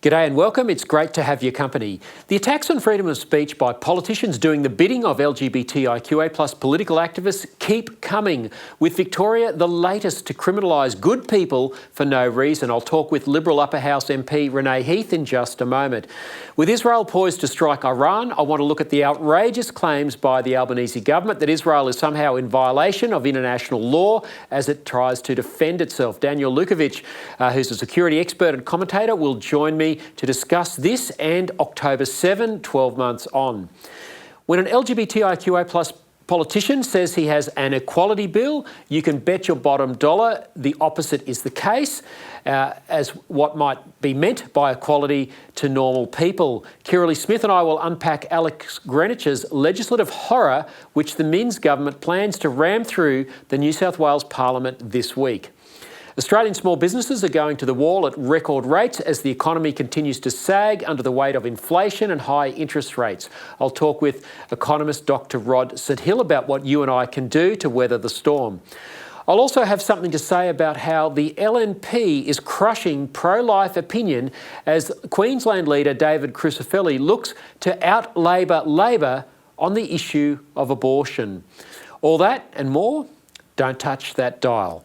G'day and welcome. It's great to have your company. The attacks on freedom of speech by politicians doing the bidding of LGBTIQA+ political activists keep coming, with Victoria the latest to criminalise good people for no reason. I'll talk with Liberal Upper House MP Renee Heath in just a moment. With Israel poised to strike Iran, I want to look at the outrageous claims by the Albanese government that Israel is somehow in violation of international law as it tries to defend itself. Daniel Lewkovitz, who's a security expert and commentator, will join me to discuss this and October 7, 12 months on. When an LGBTIQA+ politician says he has an equality bill, you can bet your bottom dollar the opposite is the case, as what might be meant by equality to normal people. Kirralie Smith and I will unpack Alex Greenwich's legislative horror, which the Minns government plans to ram through the New South Wales Parliament this week. Australian small businesses are going to the wall at record rates as the economy continues to sag under the weight of inflation and high interest rates. I'll talk with economist Dr. Rod St-Hill about what you and I can do to weather the storm. I'll also have something to say about how the LNP is crushing pro-life opinion as Queensland leader David Crisafulli looks to out-Labor Labor on the issue of abortion. All that and more, don't touch that dial.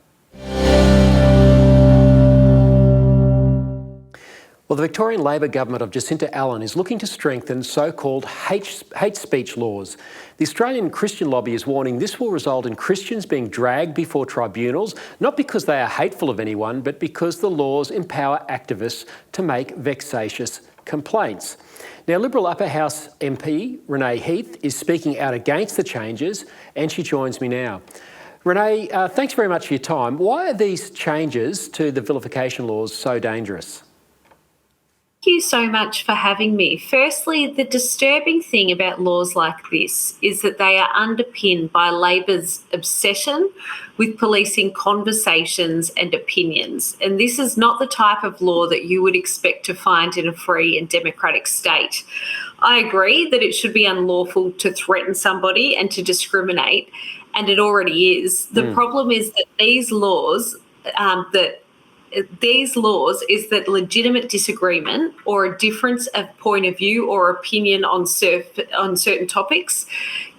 Well, the Victorian Labor government of Jacinta Allen is looking to strengthen so-called hate speech laws. The Australian Christian lobby is warning this will result in Christians being dragged before tribunals, not because they are hateful of anyone, but because the laws empower activists to make vexatious complaints. Now, Liberal Upper House MP Renee Heath is speaking out against the changes, and she joins me now. Renee, thanks very much for your time. Why are these changes to the vilification laws so dangerous? Thank you so much for having me. Firstly, the disturbing thing about laws like this is that they are underpinned by Labor's obsession with policing conversations and opinions. And this is not the type of law that you would expect to find in a free and democratic state. I agree that it should be unlawful to threaten somebody and to discriminate, and it already is. The problem is that these laws is that legitimate disagreement or a difference of point of view or opinion on certain topics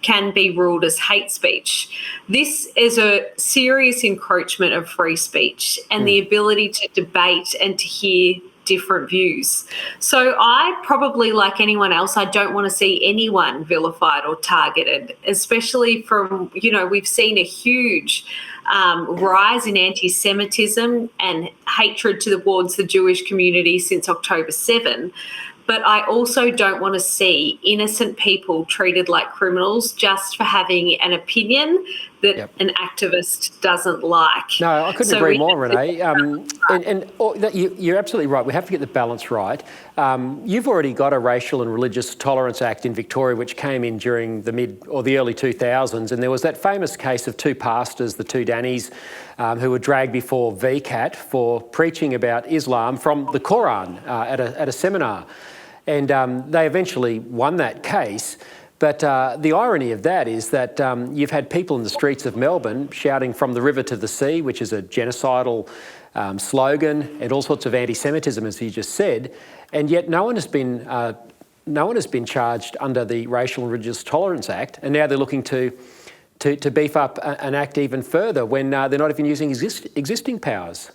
can be ruled as hate speech. This is a serious encroachment of free speech and the ability to debate and to hear different views. So I probably, like anyone else, I don't want to see anyone vilified or targeted, especially from, we've seen a huge rise in anti-Semitism and hatred towards the Jewish community since October 7. But I also don't want to see innocent people treated like criminals just for having an opinion that an activist doesn't like. No, I couldn't agree more, Renee. You're absolutely right. We have to get the balance right. You've already got a Racial and Religious Tolerance Act in Victoria, which came in during the early 2000s, and there was that famous case of two pastors, the two Dannies, who were dragged before VCAT for preaching about Islam from the Quran at a seminar. And they eventually won that case. But the irony of that is that you've had people in the streets of Melbourne shouting "from the river to the sea," which is a genocidal slogan, and all sorts of anti-Semitism, as you just said, and yet no one has been charged under the Racial and Religious Tolerance Act, and now they're looking to beef up an act even further when they're not even using existing powers.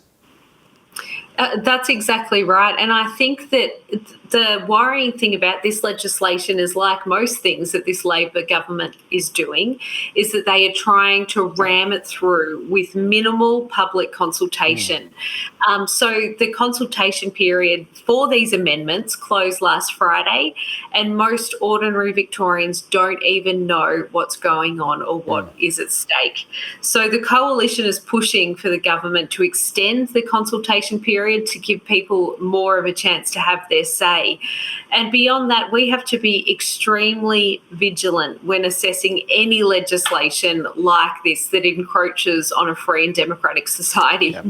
That's exactly right. And I think that the worrying thing about this legislation is, like most things that this Labor government is doing, is that they are trying to ram it through with minimal public consultation. So the consultation period for these amendments closed last Friday, and most ordinary Victorians don't even know what's going on or what is at stake. So the coalition is pushing for the government to extend the consultation period to give people more of a chance to have their say. And beyond that, we have to be extremely vigilant when assessing any legislation like this that encroaches on a free and democratic society. Yep.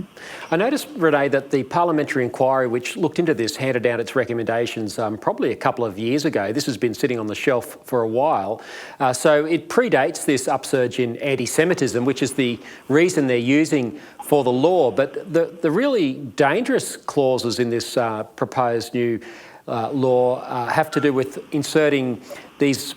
I noticed, Renee, that the parliamentary inquiry which looked into this handed down its recommendations probably a couple of years ago. This has been sitting on the shelf for a while. So it predates this upsurge in anti-Semitism, which is the reason they're using for the law. But the really dangerous dangerous clauses in this proposed new law have to do with inserting these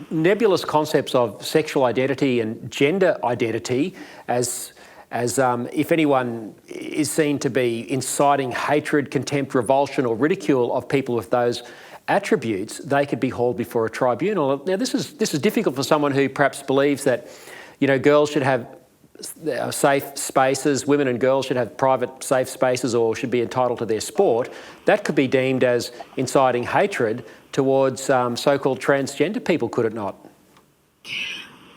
nebulous concepts of sexual identity and gender identity as if anyone is seen to be inciting hatred, contempt, revulsion or ridicule of people with those attributes, they could be hauled before a tribunal. Now, this is difficult for someone who perhaps believes that, girls should have safe spaces, women and girls should have private safe spaces or should be entitled to their sport. That could be deemed as inciting hatred towards so-called transgender people, could it not?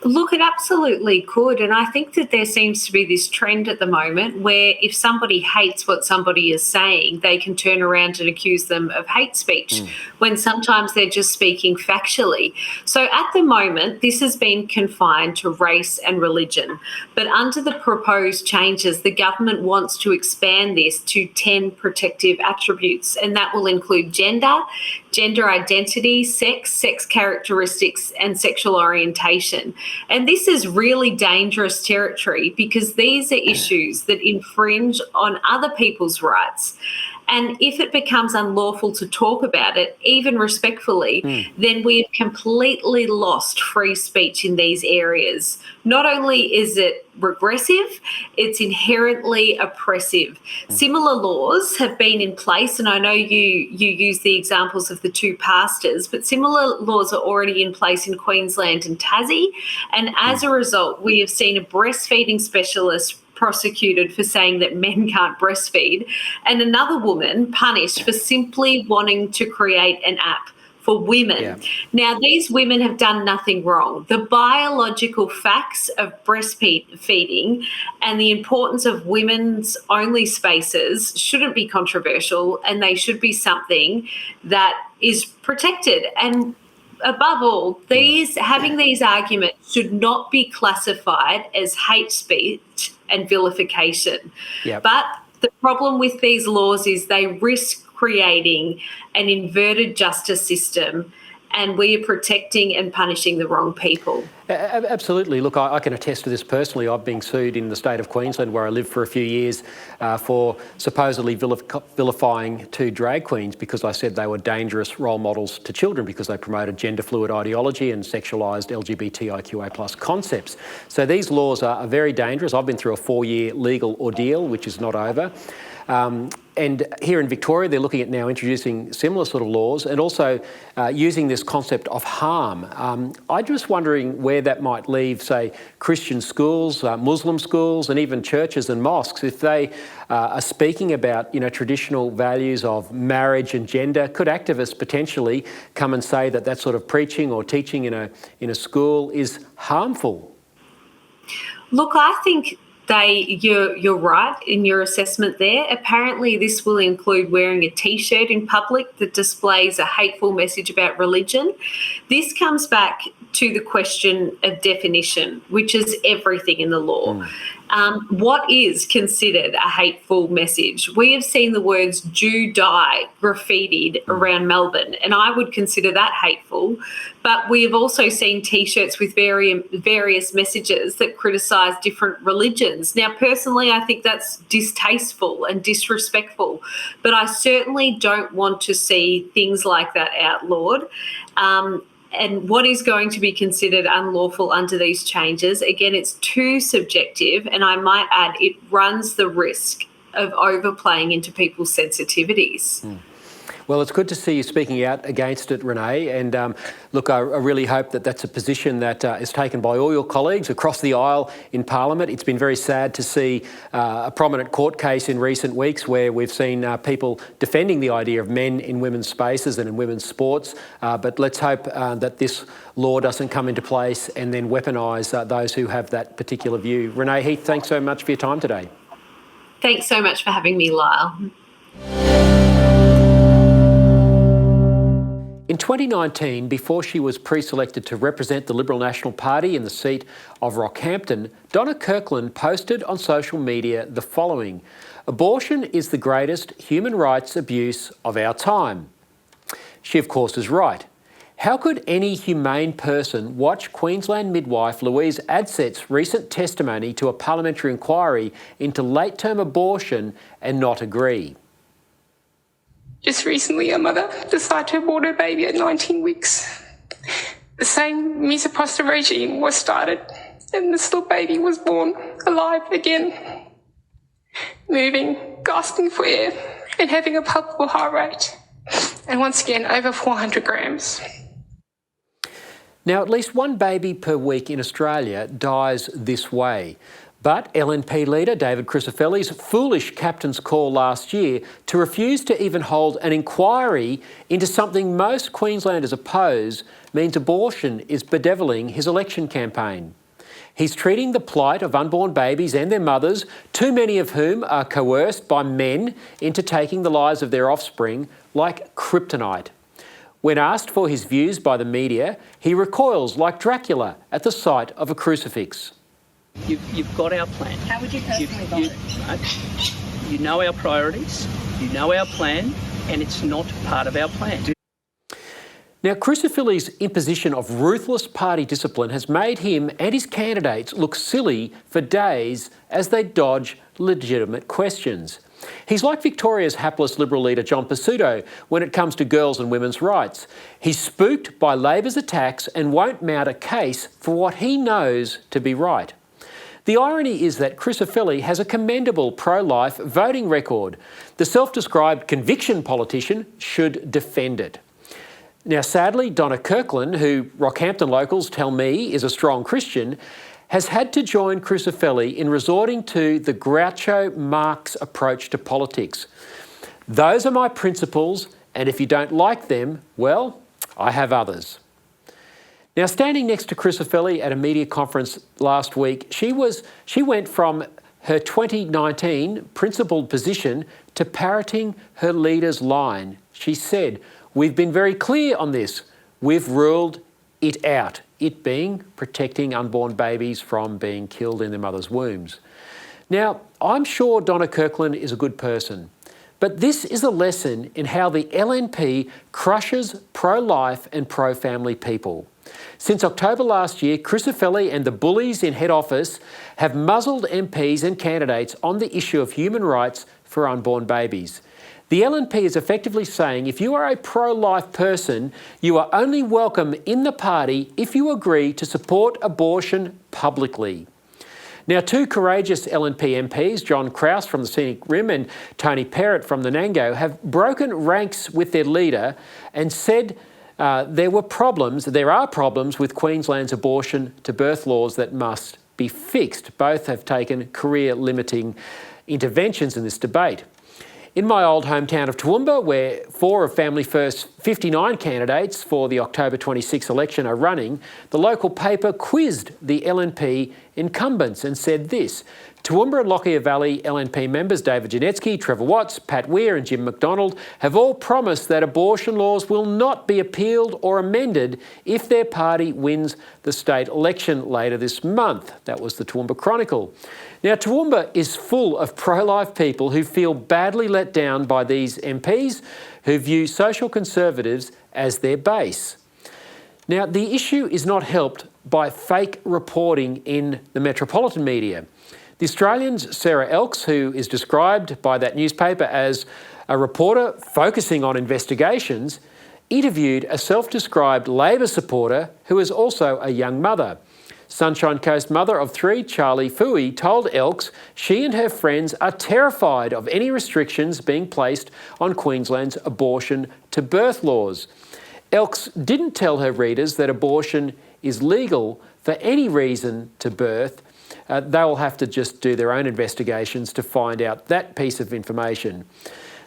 Look, it absolutely could. And I think that there seems to be this trend at the moment where if somebody hates what somebody is saying, they can turn around and accuse them of hate speech when sometimes they're just speaking factually. So at the moment, this has been confined to race and religion. But under the proposed changes, the government wants to expand this to 10 protective attributes, and that will include gender, gender identity, sex characteristics, and sexual orientation. And this is really dangerous territory because these are issues that infringe on other people's rights. And if it becomes unlawful to talk about it, even respectfully, then we've completely lost free speech in these areas. Not only is it regressive, it's inherently oppressive. Similar laws have been in place, and I know you use the examples of the two pastors, but similar laws are already in place in Queensland and Tassie. And as a result, we have seen a breastfeeding specialist prosecuted for saying that men can't breastfeed, and another woman punished for simply wanting to create an app for women. Yeah. Now, these women have done nothing wrong. The biological facts of breastfeeding and the importance of women's only spaces shouldn't be controversial, and they should be something that is protected. And above all, having these arguments should not be classified as hate speech and vilification. Yep. But the problem with these laws is they risk creating an inverted justice system, and we are protecting and punishing the wrong people. Absolutely. Look, I can attest to this personally. I've been sued in the state of Queensland, where I lived for a few years, for supposedly vilifying two drag queens because I said they were dangerous role models to children because they promoted gender fluid ideology and sexualised LGBTIQA+ concepts. So these laws are very dangerous. I've been through a 4-year legal ordeal, which is not over. And here in Victoria, they're looking at now introducing similar sort of laws and also using this concept of harm. I'm just wondering where that might leave, say, Christian schools, Muslim schools, and even churches and mosques. If they are speaking about, traditional values of marriage and gender, could activists potentially come and say that that sort of preaching or teaching in a school is harmful? Look, I think you're right in your assessment there. Apparently, this will include wearing a T-shirt in public that displays a hateful message about religion. This comes back to the question of definition, which is everything in the law. What is considered a hateful message? We have seen the words "Jew die" graffitied around Melbourne, and I would consider that hateful. But we have also seen T-shirts with various messages that criticise different religions. Now, personally, I think that's distasteful and disrespectful, but I certainly don't want to see things like that outlawed. And what is going to be considered unlawful under these changes, again, it's too subjective, and I might add it runs the risk of overplaying into people's sensitivities. Well, it's good to see you speaking out against it, Renee. And look, I really hope that that's a position that is taken by all your colleagues across the aisle in Parliament. It's been very sad to see a prominent court case in recent weeks where we've seen people defending the idea of men in women's spaces and in women's sports. But let's hope that this law doesn't come into place and then weaponise those who have that particular view. Renee Heath, thanks so much for your time today. Thanks so much for having me, Lyle. In 2019, before she was pre-selected to represent the Liberal National Party in the seat of Rockhampton, Donna Kirkland posted on social media the following: "Abortion is the greatest human rights abuse of our time." She, of course, is right. How could any humane person watch Queensland midwife Louise Adset's recent testimony to a parliamentary inquiry into late-term abortion and not agree? Just recently, a mother decided to abort her baby at 19 weeks. The same misoprostol regime was started, and this little baby was born alive again, moving, gasping for air, and having a palpable heart rate, and once again over 400 grams. Now, at least one baby per week in Australia dies this way. But LNP leader David Crisafulli's foolish captain's call last year to refuse to even hold an inquiry into something most Queenslanders oppose means abortion is bedeviling his election campaign. He's treating the plight of unborn babies and their mothers, too many of whom are coerced by men into taking the lives of their offspring, like kryptonite. When asked for his views by the media, he recoils like Dracula at the sight of a crucifix. You've got our plan. How would you personally vote? You know our priorities, you know our plan, and it's not part of our plan. Now, Crisafulli's imposition of ruthless party discipline has made him and his candidates look silly for days as they dodge legitimate questions. He's like Victoria's hapless Liberal leader John Pesutto when it comes to girls' and women's rights. He's spooked by Labor's attacks and won't mount a case for what he knows to be right. The irony is that Crisafulli has a commendable pro-life voting record. The self-described conviction politician should defend it. Now, sadly, Donna Kirkland, who Rockhampton locals tell me is a strong Christian, has had to join Crisafulli in resorting to the Groucho Marx approach to politics. Those are my principles, and if you don't like them, well, I have others. Now, standing next to Crisafulli at a media conference last week, she went from her 2019 principled position to parroting her leader's line. She said, "We've been very clear on this. We've ruled it out," it being protecting unborn babies from being killed in their mother's wombs. Now, I'm sure Donna Kirkland is a good person, but this is a lesson in how the LNP crushes pro-life and pro-family people. Since October last year, Crisafulli and the bullies in head office have muzzled MPs and candidates on the issue of human rights for unborn babies. The LNP is effectively saying if you are a pro-life person, you are only welcome in the party if you agree to support abortion publicly. Now, two courageous LNP MPs, John Krause from the Scenic Rim and Tony Perrott from the Nango, have broken ranks with their leader and said there are problems with Queensland's abortion to birth laws that must be fixed. Both have taken career-limiting interventions in this debate. In my old hometown of Toowoomba, where 4 of Family First's 59 candidates for the October 26 election are running, the local paper quizzed the LNP incumbents and said this: Toowoomba and Lockyer Valley LNP members David Janetsky, Trevor Watts, Pat Weir and Jim McDonald have all promised that abortion laws will not be appealed or amended if their party wins the state election later this month. That was the Toowoomba Chronicle. Now, Toowoomba is full of pro-life people who feel badly let down by these MPs who view social conservatives as their base. Now, the issue is not helped by fake reporting in the metropolitan media. The Australian's Sarah Elks, who is described by that newspaper as a reporter focusing on investigations, interviewed a self-described Labor supporter who is also a young mother. Sunshine Coast mother of 3, Charlie Fooey, told Elks she and her friends are terrified of any restrictions being placed on Queensland's abortion to birth laws. Elks didn't tell her readers that abortion is legal for any reason to birth. They will have to just do their own investigations to find out that piece of information.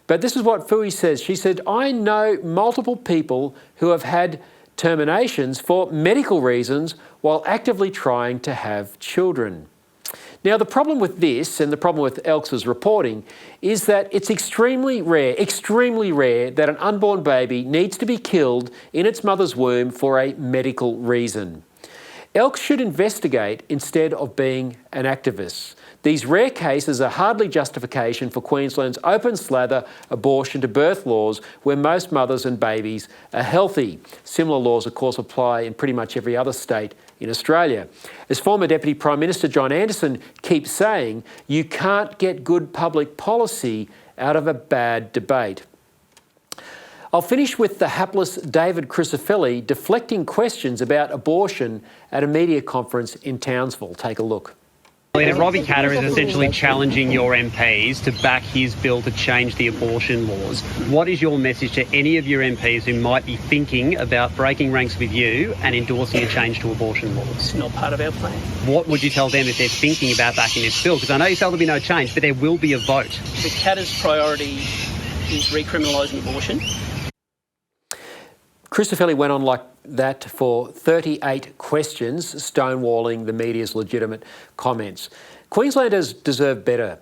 But this is what Fooey says. She said, "I know multiple people who have had terminations for medical reasons while actively trying to have children." Now, the problem with this and the problem with Elks's reporting is that it's extremely rare that an unborn baby needs to be killed in its mother's womb for a medical reason. Elk should investigate instead of being an activist. These rare cases are hardly justification for Queensland's open slather abortion to birth laws where most mothers and babies are healthy. Similar laws, of course, apply in pretty much every other state in Australia. As former Deputy Prime Minister John Anderson keeps saying, you can't get good public policy out of a bad debate. I'll finish with the hapless David Crisafulli deflecting questions about abortion at a media conference in Townsville. Take a look. Robbie Katter is essentially challenging your MPs to back his bill to change the abortion laws. What is your message to any of your MPs who might be thinking about breaking ranks with you and endorsing a change to abortion laws? It's not part of our plan. What would you tell them if they're thinking about backing this bill? Because I know you say there'll be no change, but there will be a vote. The Katter's priority is recriminalising abortion. Crisafulli went on like that for 38 questions, stonewalling the media's legitimate comments. Queenslanders deserve better.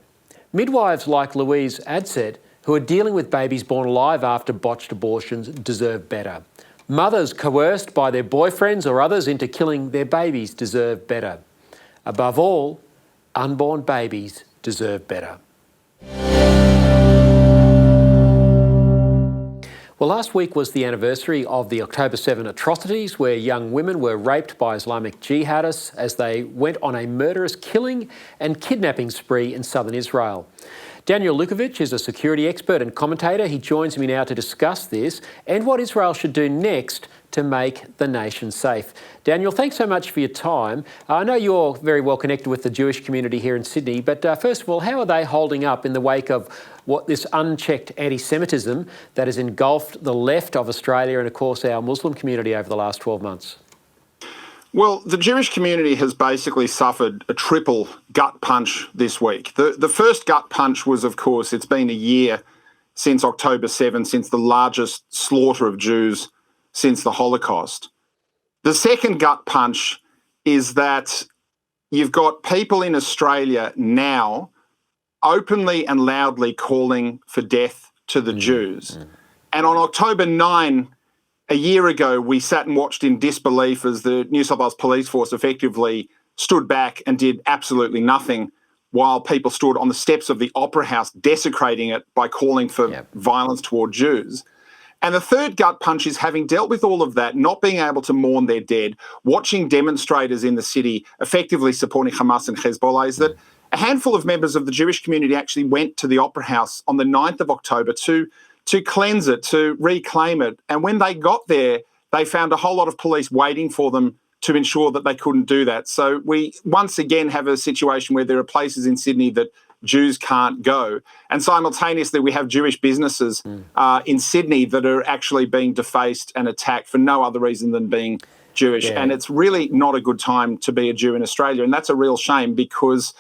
Midwives like Louise Adset, who are dealing with babies born alive after botched abortions, deserve better. Mothers coerced by their boyfriends or others into killing their babies deserve better. Above all, unborn babies deserve better. Well, last week was the anniversary of the October 7 atrocities where young women were raped by Islamic jihadists as they went on a murderous killing and kidnapping spree in southern Israel. Daniel Lewkovitz is a security expert and commentator. He joins me now to discuss this and what Israel should do next to make the nation safe. Daniel, thanks so much for your time. I know you're very well connected with the Jewish community here in Sydney, but first of all, how are they holding up in the wake of what this unchecked anti-Semitism that has engulfed the left of Australia and, of course, our Muslim community over the last 12 months? Well, the Jewish community has basically suffered a triple gut punch this week. The first gut punch was, of course, it's been a year since October 7, since the largest slaughter of Jews since the Holocaust. The second gut punch is that you've got people in Australia now openly and loudly calling for death to the Jews. And on October 9, a year ago, we sat and watched in disbelief as the New South Wales Police Force effectively stood back and did absolutely nothing while people stood on the steps of the Opera House desecrating it by calling for violence toward Jews. And the third gut punch is having dealt with all of that, not being able to mourn their dead, watching demonstrators in the city effectively supporting Hamas and Hezbollah, is that a handful of members of the Jewish community actually went to the Opera House on the 9th of October to cleanse it, to reclaim it. And when they got there, they found a whole lot of police waiting for them to ensure that they couldn't do that. So we once again have a situation where there are places in Sydney that Jews can't go. And simultaneously, we have Jewish businesses in Sydney that are actually being defaced and attacked for no other reason than being Jewish. And it's really not a good time to be a Jew in Australia. And that's a real shame because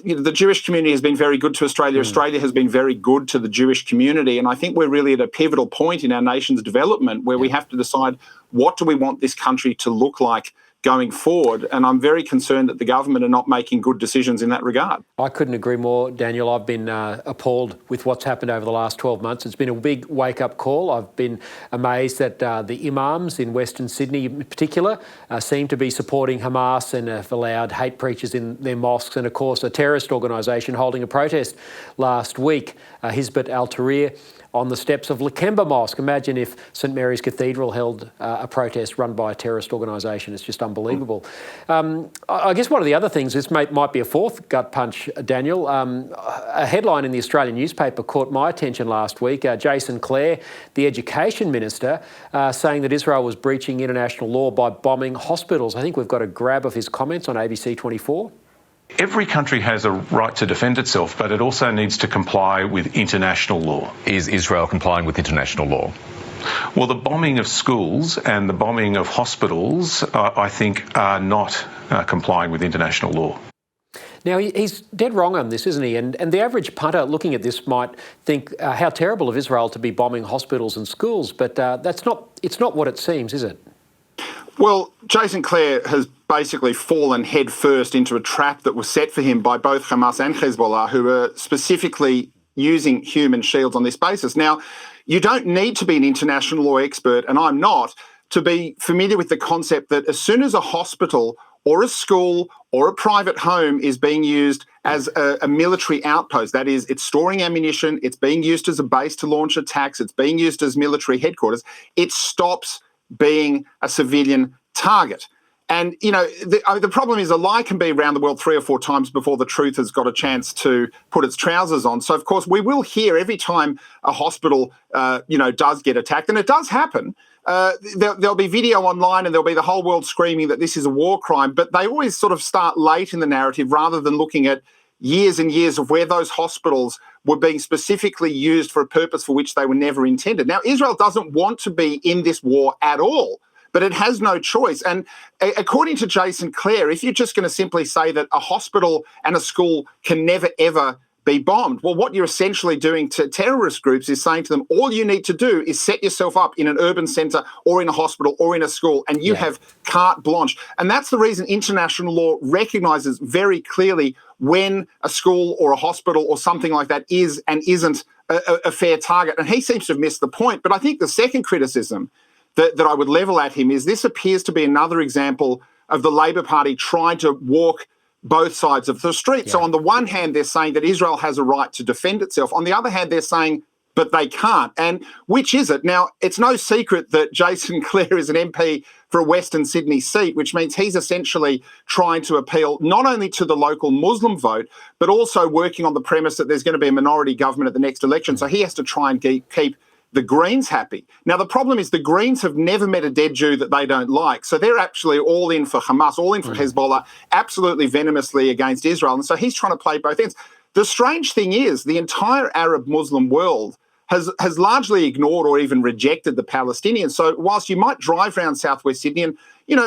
the Jewish community has been very good to Australia. Australia has been very good to the Jewish community. And I think we're really at a pivotal point in our nation's development where we have to decide what do we want this country to look like going forward. And I'm very concerned that the government are not making good decisions in that regard. I couldn't agree more, Daniel. I've been appalled with what's happened over the last 12 months. It's been a big wake-up call. I've been amazed that the imams in Western Sydney in particular seem to be supporting Hamas and have allowed hate preachers in their mosques. And, of course, a terrorist organisation holding a protest last week, Hizbut al-Tahrir, on the steps of Lakemba Mosque. Imagine if St Mary's Cathedral held a protest run by a terrorist organisation. It's just unbelievable. I guess one of the other things, this might be a fourth gut punch, Daniel. A headline in the Australian newspaper caught my attention last week. Jason Clare, the Education Minister, saying that Israel was breaching international law by bombing hospitals. I think we've got a grab of his comments on ABC 24. Every country has a right to defend itself, but it also needs to comply with international law. Is Israel complying with international law? Well, the bombing of schools and the bombing of hospitals, I think, are not complying with international law. Now, he's dead wrong on this, isn't he? And the average punter looking at this might think how terrible of Israel to be bombing hospitals and schools, but it's not what it seems, is it? Well, Jason Clare has basically fallen head first into a trap that was set for him by both Hamas and Hezbollah, who are specifically using human shields on this basis. Now, you don't need to be an international law expert, and I'm not, to be familiar with the concept that as soon as a hospital or a school or a private home is being used as a military outpost, that is, it's storing ammunition, it's being used as a base to launch attacks, it's being used as military headquarters, it stops being a civilian target. And, you know, the problem is a lie can be around the world 3 or 4 times before the truth has got a chance to put its trousers on. So, of course, we will hear every time a hospital, does get attacked, and it does happen. There'll be video online and there'll be the whole world screaming that this is a war crime, but they always sort of start late in the narrative rather than looking at years and years of where those hospitals were being specifically used for a purpose for which they were never intended. Now, Israel doesn't want to be in this war at all, but it has no choice. And according to Jason Clare, if you're just going to simply say that a hospital and a school can never, ever be bombed, well, what you're essentially doing to terrorist groups is saying to them, all you need to do is set yourself up in an urban centre or in a hospital or in a school, and you have carte blanche. And that's the reason international law recognises very clearly when a school or a hospital or something like that is and isn't a fair target. And he seems to have missed the point. But I think the second criticism that I would level at him is this appears to be another example of the Labor Party trying to walk both sides of the street. So on the one hand, they're saying that Israel has a right to defend itself. On the other hand, they're saying, but they can't. And which is it? Now, it's no secret that Jason Clare is an MP for a Western Sydney seat, which means he's essentially trying to appeal not only to the local Muslim vote, but also working on the premise that there's going to be a minority government at the next election. So he has to try and keep the Greens happy. Now, the problem is the Greens have never met a dead Jew that they don't like. So they're actually all in for Hamas, all in for Hezbollah, absolutely venomously against Israel. And so he's trying to play both ends. The strange thing is the entire Arab Muslim world has largely ignored or even rejected the Palestinians. So whilst you might drive around southwest Sydney and,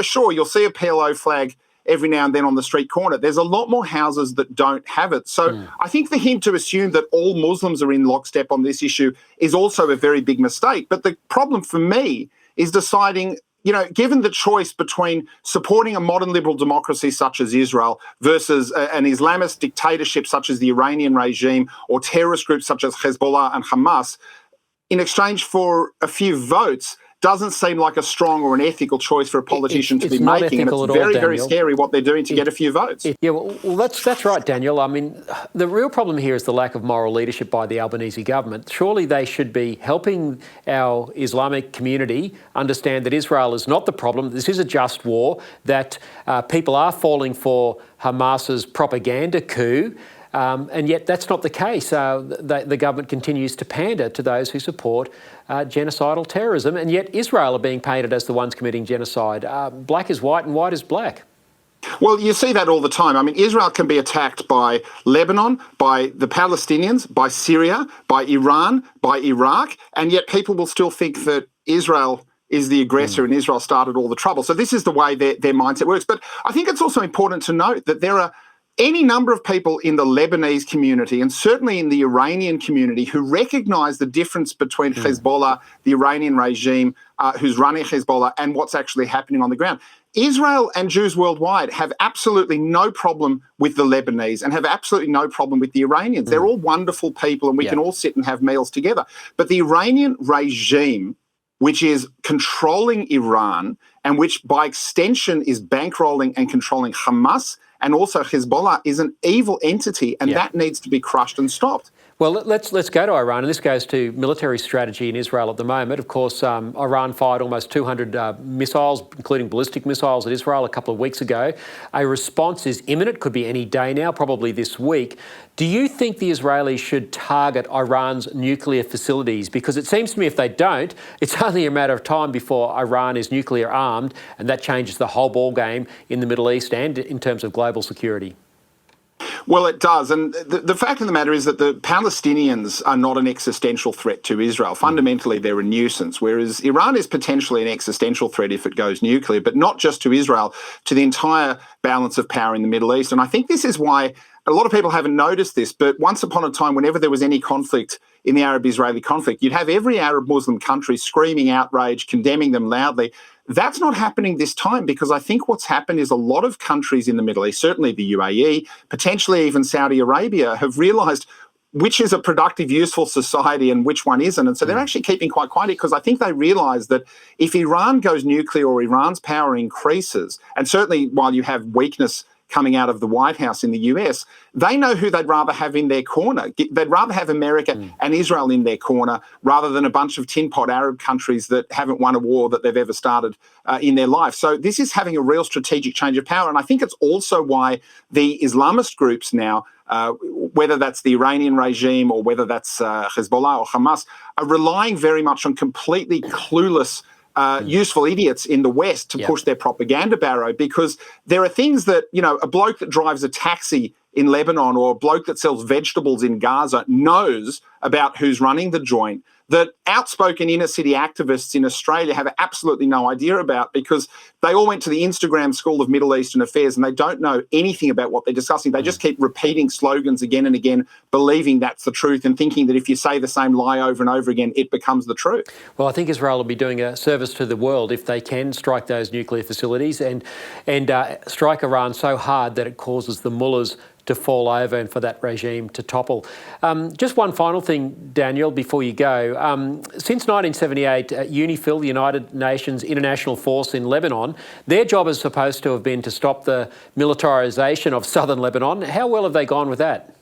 sure, you'll see a PLO flag every now and then on the street corner, there's a lot more houses that don't have it. So I think for him to assume that all Muslims are in lockstep on this issue is also a very big mistake. But the problem for me is deciding, given the choice between supporting a modern liberal democracy such as Israel versus an Islamist dictatorship such as the Iranian regime or terrorist groups such as Hezbollah and Hamas, in exchange for a few votes, doesn't seem like a strong or an ethical choice for a politician to be making. And it's very, very scary what they're doing to get a few votes. Well, that's right, Daniel. I mean, the real problem here is the lack of moral leadership by the Albanese government. Surely they should be helping our Islamic community understand that Israel is not the problem. This is a just war, that people are falling for Hamas's propaganda coup. And yet that's not the case. The government continues to pander to those who support genocidal terrorism, and yet Israel are being painted as the ones committing genocide. Black is white and white is black. Well, you see that all the time. I mean, Israel can be attacked by Lebanon, by the Palestinians, by Syria, by Iran, by Iraq, and yet people will still think that Israel is the aggressor and Israel started all the trouble. So this is the way their mindset works. But I think it's also important to note that there are any number of people in the Lebanese community and certainly in the Iranian community who recognise the difference between Hezbollah, the Iranian regime who's running Hezbollah, and what's actually happening on the ground. Israel and Jews worldwide have absolutely no problem with the Lebanese and have absolutely no problem with the Iranians. They're all wonderful people and we can all sit and have meals together. But the Iranian regime, which is controlling Iran and which by extension is bankrolling and controlling Hamas and also Hezbollah, is an evil entity, and that needs to be crushed and stopped. Well, let's go to Iran, and this goes to military strategy in Israel at the moment. Of course, Iran fired almost 200 missiles, including ballistic missiles, at Israel a couple of weeks ago. A response is imminent, could be any day now, probably this week. Do you think the Israelis should target Iran's nuclear facilities? Because it seems to me if they don't, it's only a matter of time before Iran is nuclear armed, and that changes the whole ballgame in the Middle East and in terms of global security. Well, it does. And the fact of the matter is that the Palestinians are not an existential threat to Israel. Fundamentally, they're a nuisance, whereas Iran is potentially an existential threat if it goes nuclear, but not just to Israel, to the entire balance of power in the Middle East. And I think this is why a lot of people haven't noticed this, but once upon a time, whenever there was any conflict in the Arab-Israeli conflict, you'd have every Arab Muslim country screaming outrage, condemning them loudly. That's not happening this time because I think what's happened is a lot of countries in the Middle East, certainly the UAE, potentially even Saudi Arabia, have realised which is a productive, useful society and which one isn't. And so they're actually keeping quite quiet because I think they realise that if Iran goes nuclear or Iran's power increases, and certainly while you have weakness coming out of the White House in the US, they know who they'd rather have in their corner. They'd rather have America and Israel in their corner rather than a bunch of tin pot Arab countries that haven't won a war that they've ever started in their life. So this is having a real strategic change of power. And I think it's also why the Islamist groups now, whether that's the Iranian regime or whether that's Hezbollah or Hamas, are relying very much on completely clueless useful idiots in the West to push their propaganda barrow, because there are things that, a bloke that drives a taxi in Lebanon or a bloke that sells vegetables in Gaza knows about who's running the joint that outspoken inner city activists in Australia have absolutely no idea about, because they all went to the Instagram School of Middle Eastern Affairs and they don't know anything about what they're discussing. They just keep repeating slogans again and again, believing that's the truth and thinking that if you say the same lie over and over again, it becomes the truth. Well, I think Israel will be doing a service to the world if they can strike those nuclear facilities and strike Iran so hard that it causes the mullahs to fall over and for that regime to topple. Just one final thing, Daniel, before you go. Since 1978, UNIFIL, the United Nations International Force in Lebanon, their job is supposed to have been to stop the militarisation of southern Lebanon. How well have they gone with that?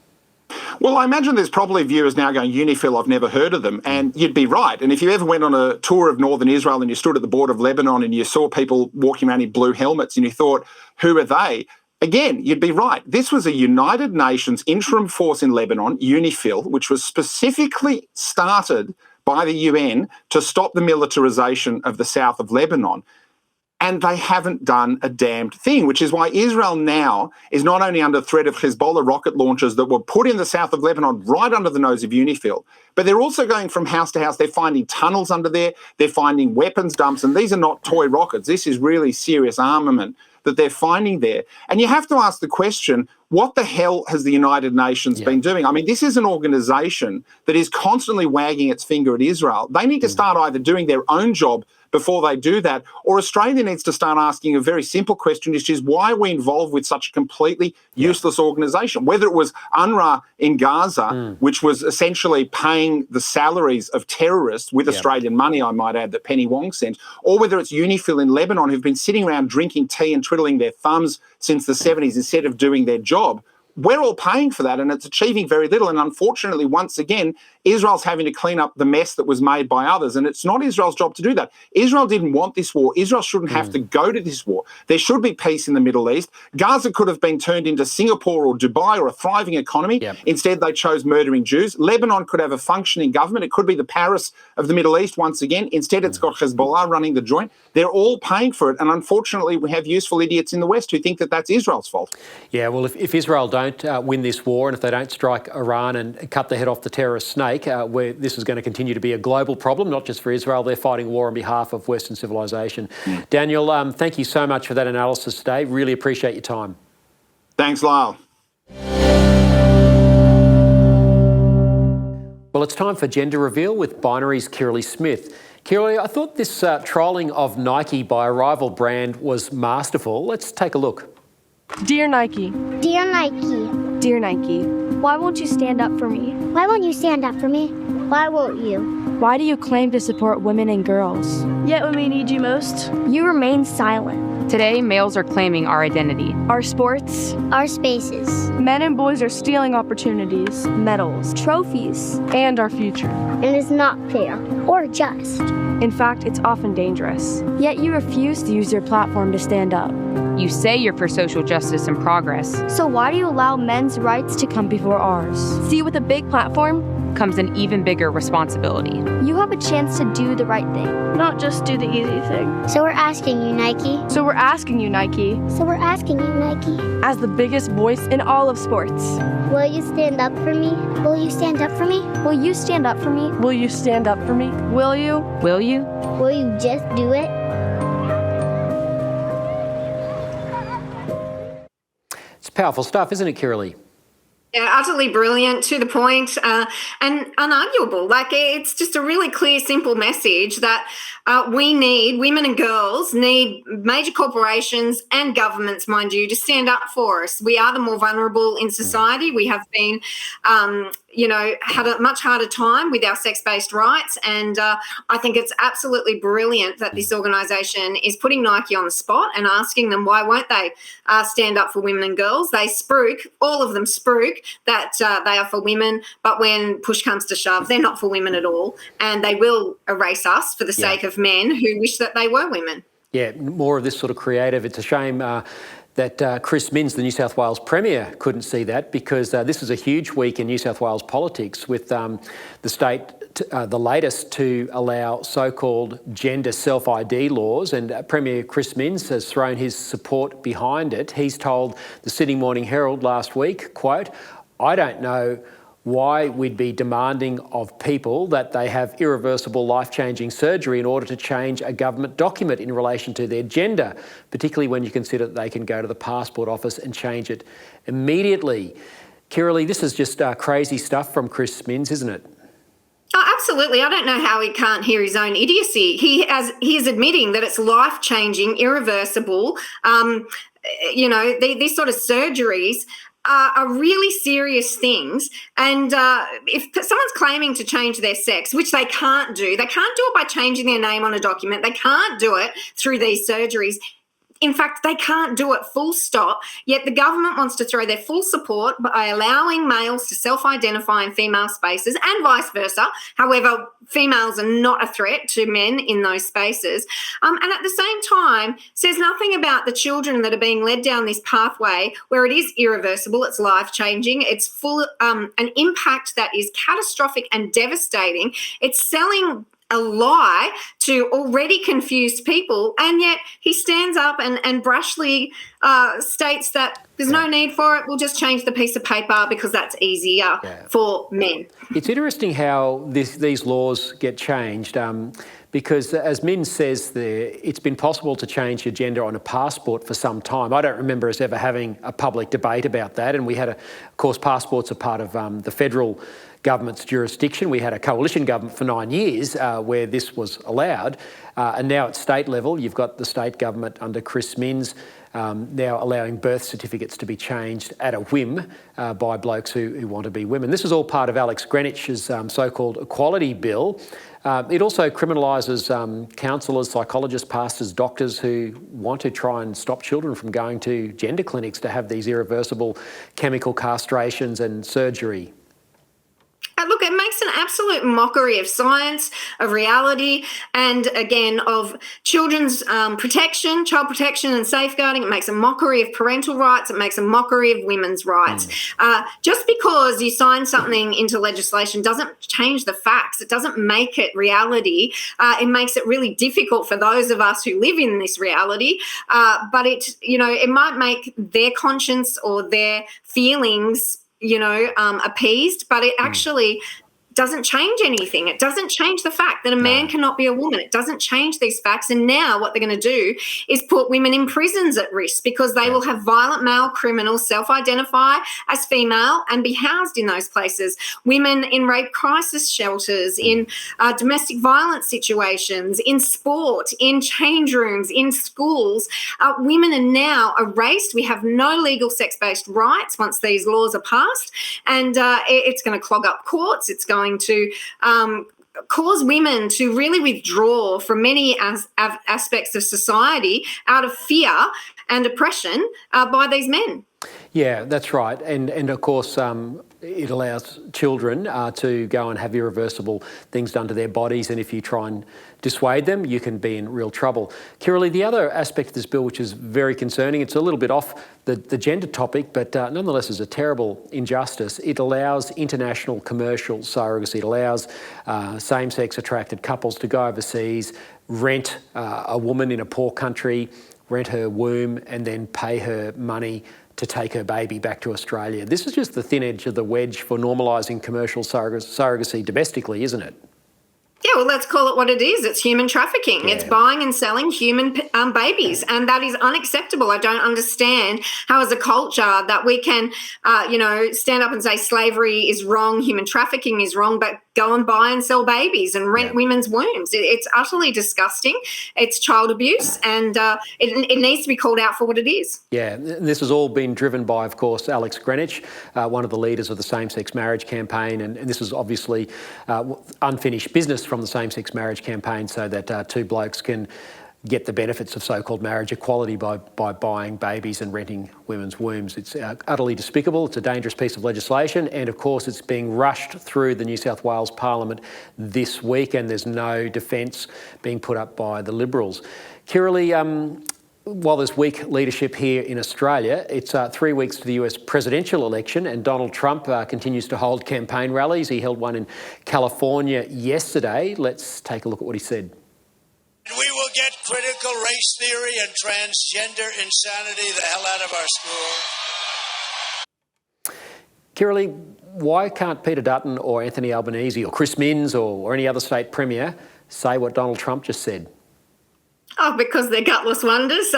Well, I imagine there's probably viewers now going, UNIFIL, I've never heard of them. And you'd be right. And if you ever went on a tour of northern Israel and you stood at the border of Lebanon and you saw people walking around in blue helmets and you thought, who are they? Again, you'd be right. This was a United Nations interim force in Lebanon, UNIFIL, which was specifically started by the UN to stop the militarisation of the south of Lebanon. And they haven't done a damned thing, which is why Israel now is not only under threat of Hezbollah rocket launchers that were put in the south of Lebanon right under the nose of UNIFIL, but they're also going from house to house. They're finding tunnels under there. They're finding weapons dumps. And these are not toy rockets. This is really serious armament that they're finding there. And you have to ask the question, what the hell has the United Nations been doing? I mean, this is an organisation that is constantly wagging its finger at Israel. They need to start either doing their own job before they do that, or Australia needs to start asking a very simple question, which is why are we involved with such a completely useless organisation? Whether it was UNRWA in Gaza, which was essentially paying the salaries of terrorists with Australian money, I might add, that Penny Wong sent, or whether it's UNIFIL in Lebanon, who've been sitting around drinking tea and twiddling their thumbs since the 70s instead of doing their job. We're all paying for that and it's achieving very little. And unfortunately, once again, Israel's having to clean up the mess that was made by others. And it's not Israel's job to do that. Israel didn't want this war. Israel shouldn't have to go to this war. There should be peace in the Middle East. Gaza could have been turned into Singapore or Dubai or a thriving economy. Instead, they chose murdering Jews. Lebanon could have a functioning government. It could be the Paris of the Middle East once again. Instead, it's got Hezbollah running the joint. They're all paying for it. And unfortunately, we have useful idiots in the West who think that that's Israel's fault. Yeah, well, if Israel don't win this war and if they don't strike Iran and cut the head off the terrorist snake, where this is going to continue to be a global problem, not just for Israel. They're fighting a war on behalf of Western civilization. Daniel, thank you so much for that analysis today. Really appreciate your time. Thanks, Lyle. Well, it's time for Gender Reveal with Binary's Kirralie Smith. Kirralie, I thought this trolling of Nike by a rival brand was masterful. Let's take a look. Dear Nike. Dear Nike. Dear Nike. Why won't you stand up for me? Why won't you stand up for me? Why won't you? Why do you claim to support women and girls? Yet when we need you most, you remain silent. Today, males are claiming our identity, our sports, our spaces. Men and boys are stealing opportunities, medals, trophies, and our future. It is not fair or just. In fact, it's often dangerous. Yet you refuse to use your platform to stand up. You say you're for social justice and progress. So why do you allow men's rights to come before ours? See, with a big platform comes an even bigger responsibility. You have a chance to do the right thing, not just do the easy thing. So we're asking you, Nike. So we're asking you, Nike. So we're asking you, Nike. As the biggest voice in all of sports. Will you stand up for me? Will you stand up for me? Will you stand up for me? Will you stand up for me? Will you? Will you? Will you just do it? It's powerful stuff, isn't it, Kirralie? Yeah, utterly brilliant, to the point, and unarguable. Like, it's just a really clear, simple message that women and girls need major corporations and governments, mind you, to stand up for us. We are the more vulnerable in society. We have been, had a much harder time with our sex-based rights. And I think it's absolutely brilliant that this organisation is putting Nike on the spot and asking them why won't they stand up for women and girls. They all of them spruik that they are for women, but when push comes to shove, they're not for women at all, and they will erase us for the sake of men who wish that they were women. Yeah, more of this sort of creative. It's a shame that Chris Minns, the New South Wales Premier, couldn't see that, because this is a huge week in New South Wales politics, with the state the latest to allow so-called gender self-ID laws, and Premier Chris Minns has thrown his support behind it. He's told the Sydney Morning Herald last week, quote, "I don't know why we'd be demanding of people that they have irreversible life-changing surgery in order to change a government document in relation to their gender, particularly when you consider that they can go to the passport office and change it immediately." Kirralie, this is just crazy stuff from Chris Minns, isn't it? Oh, absolutely. I don't know how he can't hear his own idiocy. He is admitting that it's life-changing, irreversible. These sort of surgeries are really serious things. And if someone's claiming to change their sex, which they can't do it by changing their name on a document. They can't do it through these surgeries. In fact, they can't do it full stop, yet the government wants to throw their full support by allowing males to self-identify in female spaces and vice versa. However, females are not a threat to men in those spaces. And at the same time, says nothing about the children that are being led down this pathway where it is irreversible, it's life-changing, it's full an impact that is catastrophic and devastating. It's selling a lie to already confused people, and yet he stands up and brashly states that there's no need for it, we'll just change the piece of paper because that's easier for men. It's interesting how these laws get changed, because as Minns says there, it's been possible to change your gender on a passport for some time. I don't remember us ever having a public debate about that, and we had, of course, passports are part of the federal government's jurisdiction. We had a coalition government for 9 years where this was allowed, and now at state level you've got the state government under Chris Minns now allowing birth certificates to be changed at a whim by blokes who want to be women. This is all part of Alex Greenwich's so-called equality bill. It also criminalises counsellors, psychologists, pastors, doctors who want to try and stop children from going to gender clinics to have these irreversible chemical castrations and surgery. Look, it makes an absolute mockery of science, of reality, and again of children's protection, child protection and safeguarding. It makes a mockery of parental rights. It makes a mockery of women's rights. Just because you sign something into legislation doesn't change the facts. It doesn't make it reality. It makes it really difficult for those of us who live in this reality. But it might make their conscience or their feelings appeased, but it actually doesn't change anything. It doesn't change the fact that a man cannot be a woman. It doesn't change these facts. And now what they're going to do is put women in prisons at risk, because they will have violent male criminals self-identify as female and be housed in those places. Women in rape crisis shelters, in domestic violence situations, in sport, in change rooms, in schools. Women are now erased. We have no legal sex-based rights once these laws are passed, and it's going to clog up courts. It's going to cause women to really withdraw from many aspects of society out of fear and oppression by these men. Yeah, that's right. And of course, it allows children to go and have irreversible things done to their bodies, and if you try and dissuade them, you can be in real trouble. Kirralie, the other aspect of this bill which is very concerning, it's a little bit off the gender topic, but nonetheless is a terrible injustice. It allows international commercial surrogacy. It allows same-sex attracted couples to go overseas, rent a woman in a poor country, rent her womb, and then pay her money to take her baby back to Australia. This is just the thin edge of the wedge for normalising commercial surrogacy domestically, isn't it? Yeah, well, let's call it what it is. It's human trafficking. Yeah. It's buying and selling human babies, and that is unacceptable. I don't understand how, as a culture, that we can, stand up and say slavery is wrong, human trafficking is wrong, but go and buy and sell babies and rent women's wombs. It's utterly disgusting. It's child abuse, and it needs to be called out for what it is. Yeah, this has all been driven by, of course, Alex Greenwich, one of the leaders of the same-sex marriage campaign, and this is obviously unfinished business from the same-sex marriage campaign, so that two blokes can get the benefits of so-called marriage equality by buying babies and renting women's wombs. It's utterly despicable. It's a dangerous piece of legislation, and of course it's being rushed through the New South Wales Parliament this week, and there's no defence being put up by the Liberals. Kirralie, while there's weak leadership here in Australia, it's 3 weeks to the US presidential election, and Donald Trump continues to hold campaign rallies. He held one in California yesterday. Let's take a look at what he said. We will get critical race theory and transgender insanity the hell out of our school. Kirralie, why can't Peter Dutton or Anthony Albanese or Chris Minns or any other state premier say what Donald Trump just said? Oh, because they're gutless wonders.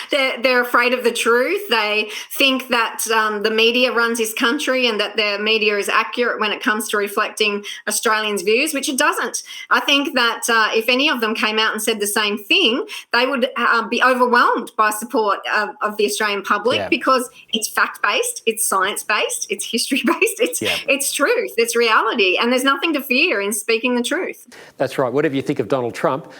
They're afraid of the truth. They think that the media runs this country and that the media is accurate when it comes to reflecting Australians' views, which it doesn't. I think that if any of them came out and said the same thing, they would be overwhelmed by support of the Australian public, because it's fact-based, it's science-based, it's history-based, it's truth, it's reality, and there's nothing to fear in speaking the truth. That's right. Whatever you think of Donald Trump,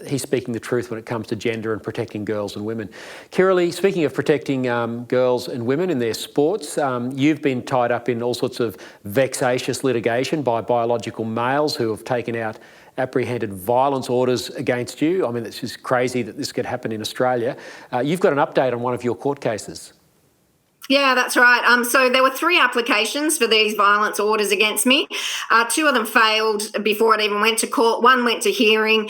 he's speaking the truth when it comes to gender and protecting girls and women. Kirralie, speaking of protecting girls and women in their sports, you've been tied up in all sorts of vexatious litigation by biological males who have taken out apprehended violence orders against you. I mean, it's just crazy that this could happen in Australia. You've got an update on one of your court cases. Yeah, that's right. So there were 3 applications for these violence orders against me. 2 of them failed before it even went to court. 1 went to hearing.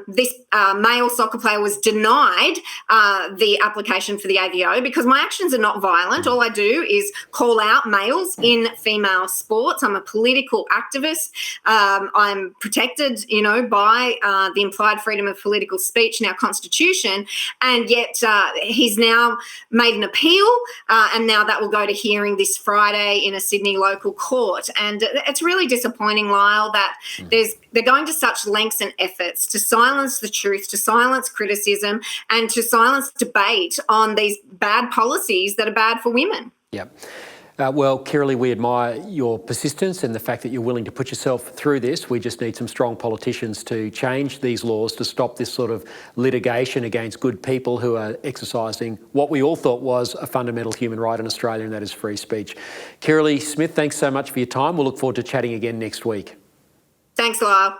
This male soccer player was denied the application for the AVO because my actions are not violent. All I do is call out males in female sports. I'm a political activist. I'm protected, by the implied freedom of political speech in our constitution. And yet he's now made an appeal. And now that will go to hearing this Friday in a Sydney local court. And it's really disappointing, Lyle, that they're going to such lengths and efforts to silence the truth, to silence criticism, and to silence debate on these bad policies that are bad for women. Yep. Well, Kirralie, we admire your persistence and the fact that you're willing to put yourself through this. We just need some strong politicians to change these laws to stop this sort of litigation against good people who are exercising what we all thought was a fundamental human right in Australia, and that is free speech. Kirralie Smith, thanks so much for your time. We'll look forward to chatting again next week. Thanks, Lyle.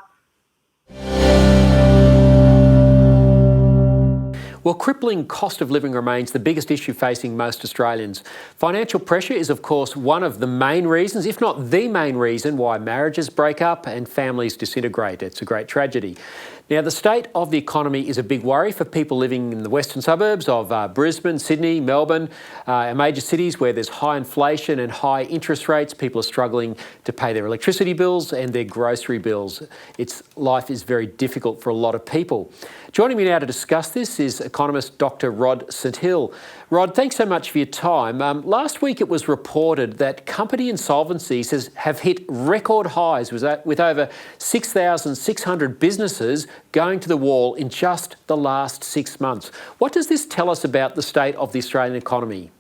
Well, crippling cost of living remains the biggest issue facing most Australians. Financial pressure is, of course, one of the main reasons, if not the main reason, why marriages break up and families disintegrate. It's a great tragedy. Now, the state of the economy is a big worry for people living in the western suburbs of Brisbane, Sydney, Melbourne, major cities where there's high inflation and high interest rates. People are struggling to pay their electricity bills and their grocery bills. Life is very difficult for a lot of people. Joining me now to discuss this is economist Dr. Rod St Hill. Rod, thanks so much for your time. Last week it was reported that company insolvencies have hit record highs with over 6,600 businesses going to the wall in just the last 6 months. What does this tell us about the state of the Australian economy?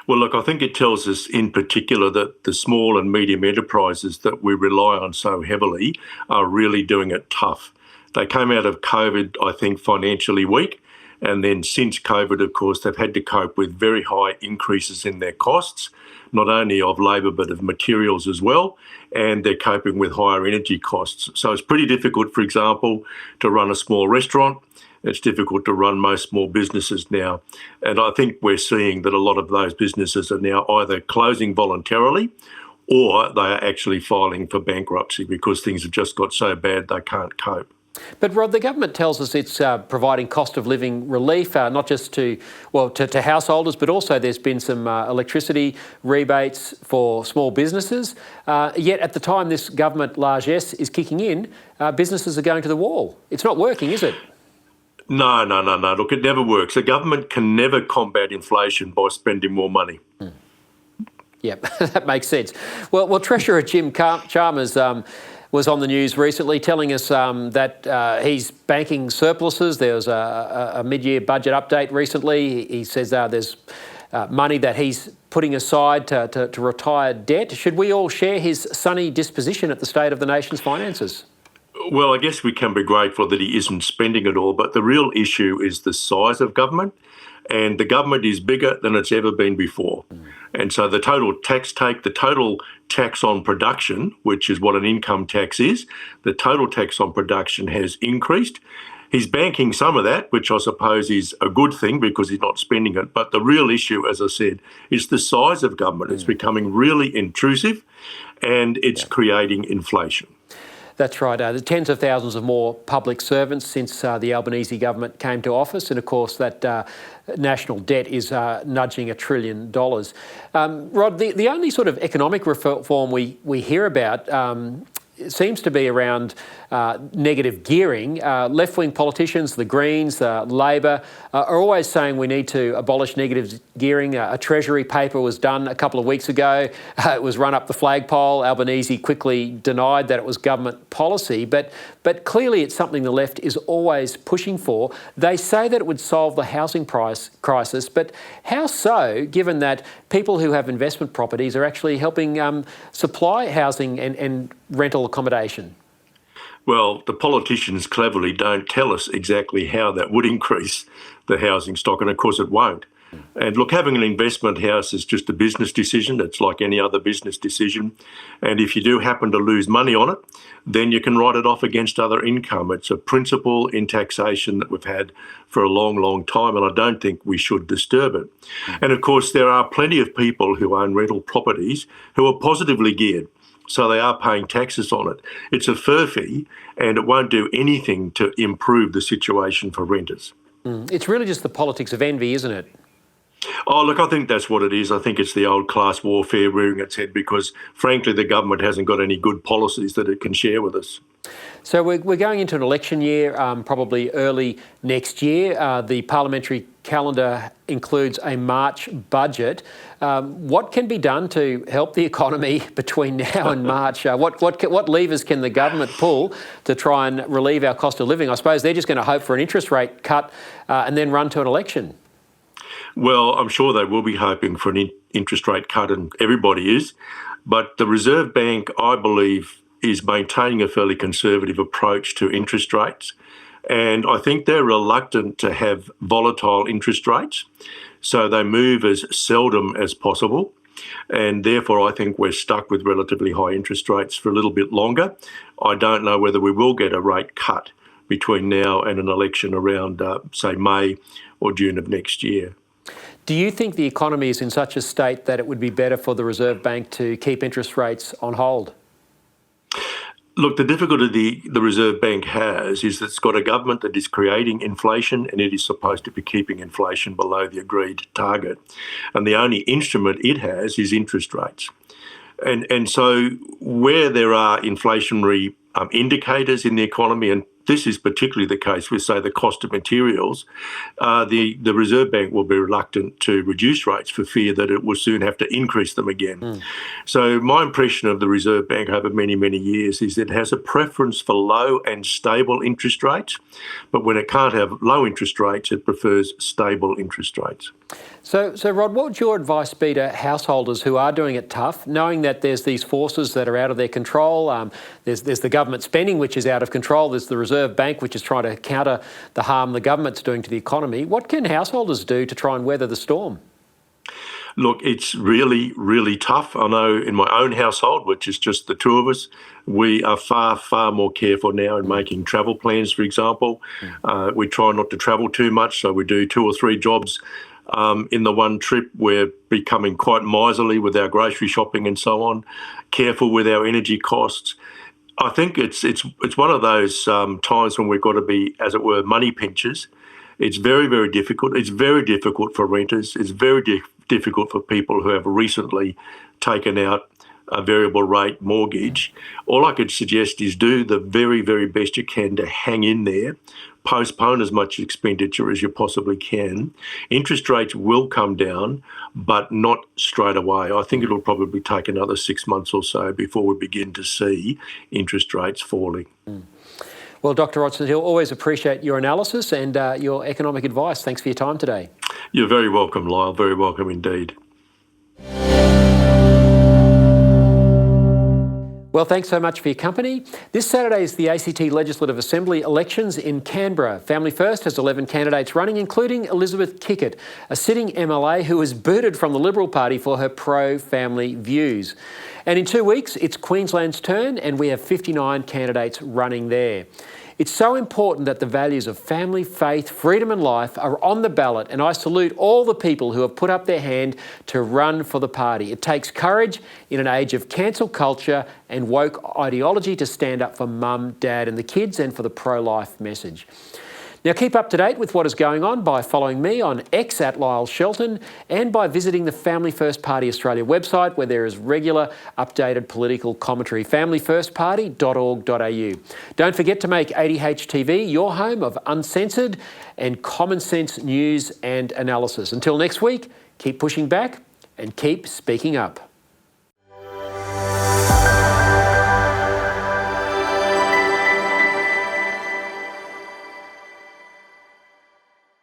Well, look, I think it tells us in particular that the small and medium enterprises that we rely on so heavily are really doing it tough. They came out of COVID, I think, financially weak. And then since COVID, of course, they've had to cope with very high increases in their costs, not only of labour but of materials as well. And they're coping with higher energy costs. So it's pretty difficult, for example, to run a small restaurant. It's difficult to run most small businesses now. And I think we're seeing that a lot of those businesses are now either closing voluntarily or they are actually filing for bankruptcy because things have just got so bad they can't cope. But Rod, the government tells us it's providing cost of living relief, not just to householders, but also there's been some electricity rebates for small businesses. Yet at the time this government largesse is kicking in, businesses are going to the wall. It's not working, is it? No. Look, it never works. The government can never combat inflation by spending more money. Yep, that makes sense. Well, Treasurer Jim Chalmers was on the news recently telling us that he's banking surpluses. There was a mid-year budget update recently. He says there's money that he's putting aside to retire debt. Should we all share his sunny disposition at the state of the nation's finances? Well, I guess we can be grateful that he isn't spending it all, but the real issue is the size of government, and the government is bigger than it's ever been before. And so the total tax on production, which is what an income tax is, the total tax on production has increased. He's banking some of that, which I suppose is a good thing because he's not spending it. But the real issue, as I said, is the size of government. It's becoming really intrusive and it's creating inflation. That's right. There's tens of thousands of more public servants since the Albanese government came to office. And of course, that national debt is nudging $1 trillion. Rod, the only sort of economic reform we hear about seems to be around negative gearing. Left-wing politicians, the Greens, Labor, are always saying we need to abolish negative gearing. A Treasury paper was done a couple of weeks ago. It was run up the flagpole. Albanese quickly denied that it was government policy, but clearly it's something the left is always pushing for. They say that it would solve the housing price crisis, but how so, given that people who have investment properties are actually helping supply housing and rental accommodation? Well, the politicians cleverly don't tell us exactly how that would increase the housing stock, and of course it won't. And look, having an investment house is just a business decision. It's like any other business decision. And if you do happen to lose money on it, then you can write it off against other income. It's a principle in taxation that we've had for a long, long time, and I don't think we should disturb it. And of course, there are plenty of people who own rental properties who are positively geared. So they are paying taxes on it. It's a furphy and it won't do anything to improve the situation for renters. It's really just the politics of envy, isn't it? Oh, look, I think that's what it is. I think it's the old class warfare rearing its head because, frankly, the government hasn't got any good policies that it can share with us. So we're going into an election year, probably early next year. The parliamentary calendar includes a March budget. What can be done to help the economy between now and March? What levers can the government pull to try and relieve our cost of living? I suppose they're just going to hope for an interest rate cut and then run to an election. Well, I'm sure they will be hoping for an interest rate cut, and everybody is. But the Reserve Bank, I believe, is maintaining a fairly conservative approach to interest rates. And I think they're reluctant to have volatile interest rates. So they move as seldom as possible. And therefore, I think we're stuck with relatively high interest rates for a little bit longer. I don't know whether we will get a rate cut between now and an election around, say, May or June of next year. Do you think the economy is in such a state that it would be better for the Reserve Bank to keep interest rates on hold? Look, the difficulty the Reserve Bank has is that it's got a government that is creating inflation and it is supposed to be keeping inflation below the agreed target. And the only instrument it has is interest rates. And so where there are inflationary indicators in the economy, and this is particularly the case with, say, the cost of materials, the Reserve Bank will be reluctant to reduce rates for fear that it will soon have to increase them again. So my impression of the Reserve Bank over many, many years is it has a preference for low and stable interest rates, but when it can't have low interest rates, it prefers stable interest rates. So Rod, what would your advice be to householders who are doing it tough, knowing that there's these forces that are out of their control? There's the government spending, which is out of control. There's the Reserve Bank, which is trying to counter the harm the government's doing to the economy. What can householders do to try and weather the storm? Look, it's really, really tough. I know in my own household, which is just the two of us, we are far, far more careful now in making travel plans, for example. We try not to travel too much, so we do 2 or 3 jobs in the one trip. We're becoming quite miserly with our grocery shopping and so on, careful with our energy costs. I think it's one of those times when we've got to be, as it were, money pinchers. It's very, very difficult. It's very difficult for renters. It's very difficult for people who have recently taken out a variable rate mortgage. All I could suggest is do the very, very best you can to hang in there. Postpone as much expenditure as you possibly can. Interest rates will come down, but not straight away. I think it'll probably take another 6 months or so before we begin to see interest rates falling. Well, Dr. Rodston-Hill, always appreciate your analysis and your economic advice. Thanks for your time today. You're very welcome, Lyle. Very welcome indeed. Well, thanks so much for your company. This Saturday is the ACT Legislative Assembly elections in Canberra. Family First has 11 candidates running, including Elizabeth Kickett, a sitting MLA who was booted from the Liberal Party for her pro-family views. And in 2 weeks, it's Queensland's turn, and we have 59 candidates running there. It's so important that the values of family, faith, freedom and life are on the ballot, and I salute all the people who have put up their hand to run for the party. It takes courage in an age of cancel culture and woke ideology to stand up for mum, dad and the kids and for the pro-life message. Now keep up to date with what is going on by following me on X at Lyle Shelton and by visiting the Family First Party Australia website where there is regular updated political commentary, familyfirstparty.org.au. Don't forget to make ADH TV your home of uncensored and common sense news and analysis. Until next week, keep pushing back and keep speaking up.